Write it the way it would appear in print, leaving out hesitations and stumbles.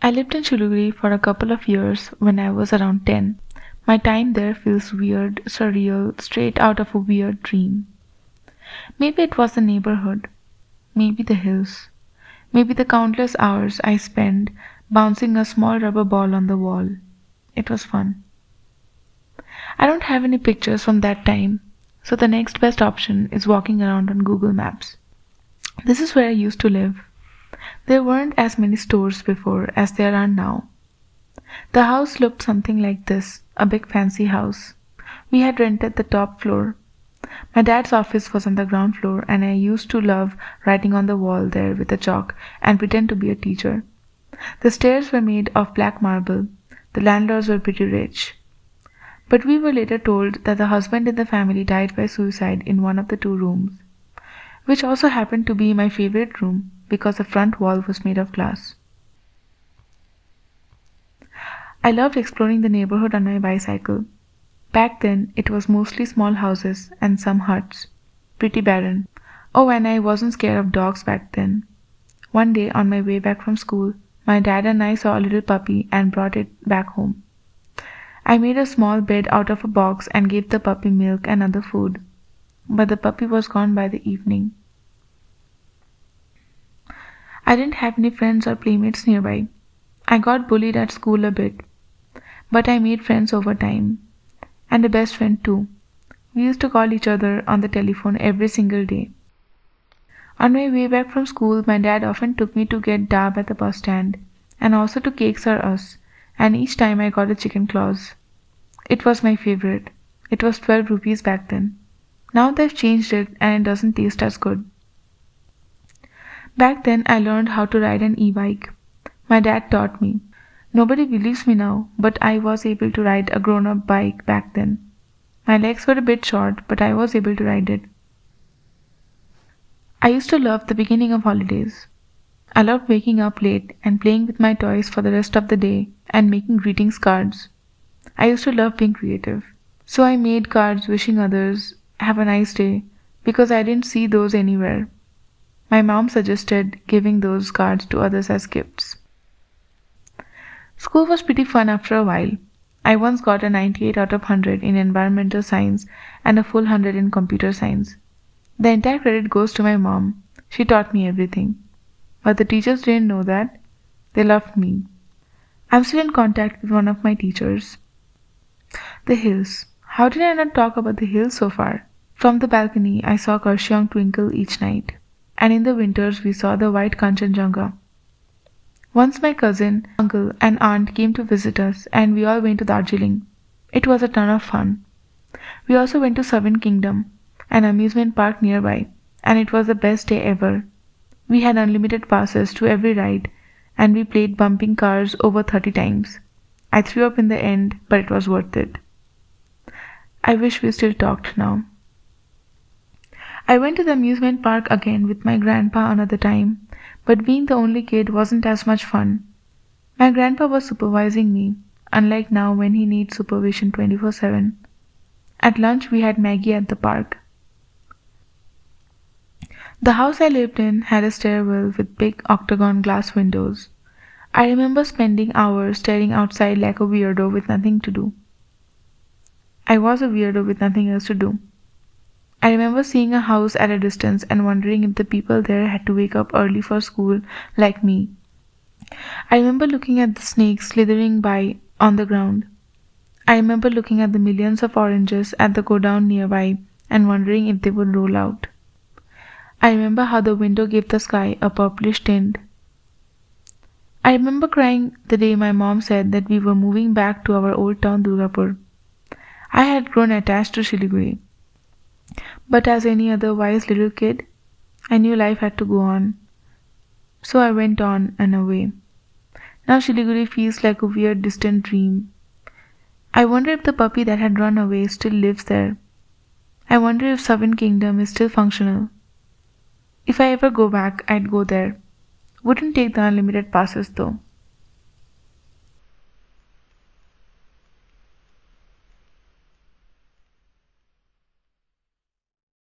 I lived in Siliguri for a couple of years when I was around 10. My time there feels weird, surreal, straight out of a weird dream. Maybe it was the neighborhood, maybe the hills, maybe the countless hours I spent bouncing a small rubber ball on the wall. It was fun. I don't have any pictures from that time, so the next best option is walking around on Google Maps. This is where I used to live. There weren't as many stores before as there are now. The house looked something like this, a big fancy house. We had rented the top floor. My dad's office was on the ground floor, and I used to love writing on the wall there with a chalk and pretend to be a teacher. The stairs were made of black marble. The landlords were pretty rich. But we were later told that the husband in the family died by suicide in one of the two rooms, which also happened to be my favorite room because the front wall was made of glass. I loved exploring the neighborhood on my bicycle. Back then, it was mostly small houses and some huts. Pretty barren. Oh, and I wasn't scared of dogs back then. One day, on my way back from school, my dad and I saw a little puppy and brought it back home. I made a small bed out of a box and gave the puppy milk and other food. But the puppy was gone by the evening. I didn't have any friends or playmates nearby. I got bullied at school a bit. But I made friends over time. And a best friend too. We used to call each other on the telephone every single day. On my way back from school, my dad often took me to get dab at the bus stand, and also to Cakes R Us, and each time I got a chicken claws. It was my favorite. It was 12 rupees back then. Now they've changed it and it doesn't taste as good. Back then I learned how to ride an e-bike. My dad taught me. Nobody believes me now, but I was able to ride a grown-up bike back then. My legs were a bit short, but I was able to ride it. I used to love the beginning of holidays. I loved waking up late and playing with my toys for the rest of the day and making greetings cards. I used to love being creative. So I made cards wishing others have a nice day because I didn't see those anywhere. My mom suggested giving those cards to others as gifts. School was pretty fun after a while. I once got a 98 out of 100 in environmental science and a full 100 in computer science. The entire credit goes to my mom. She taught me everything. But the teachers didn't know that. They loved me. I'm still in contact with one of my teachers. The hills. How did I not talk about the hills so far? From the balcony, I saw Karshiong twinkle each night. And in the winters, we saw the white Kanchenjunga. Once my cousin, uncle and aunt came to visit us and we all went to Darjeeling. It was a ton of fun. We also went to Seven Kingdom, an amusement park nearby, and it was the best day ever. We had unlimited passes to every ride and we played bumping cars over 30 times. I threw up in the end, but it was worth it. I wish we still talked now. I went to the amusement park again with my grandpa another time, but being the only kid wasn't as much fun. My grandpa was supervising me, unlike now when he needs supervision 24/7. At lunch we had Maggie at the park. The house I lived in had a stairwell with big octagon glass windows. I remember spending hours staring outside like a weirdo with nothing to do. I was a weirdo with nothing else to do. I remember seeing a house at a distance and wondering if the people there had to wake up early for school like me. I remember looking at the snakes slithering by on the ground. I remember looking at the millions of oranges at the godown nearby and wondering if they would roll out. I remember how the window gave the sky a purplish tint. I remember crying the day my mom said that we were moving back to our old town Durgapur. I had grown attached to Siliguri. But as any other wise little kid, I knew life had to go on. So I went on and away. Now Siliguri feels like a weird distant dream. I wonder if the puppy that had run away still lives there. I wonder if Seven Kingdom is still functional. If I ever go back, I'd go there. Wouldn't take the unlimited passes though.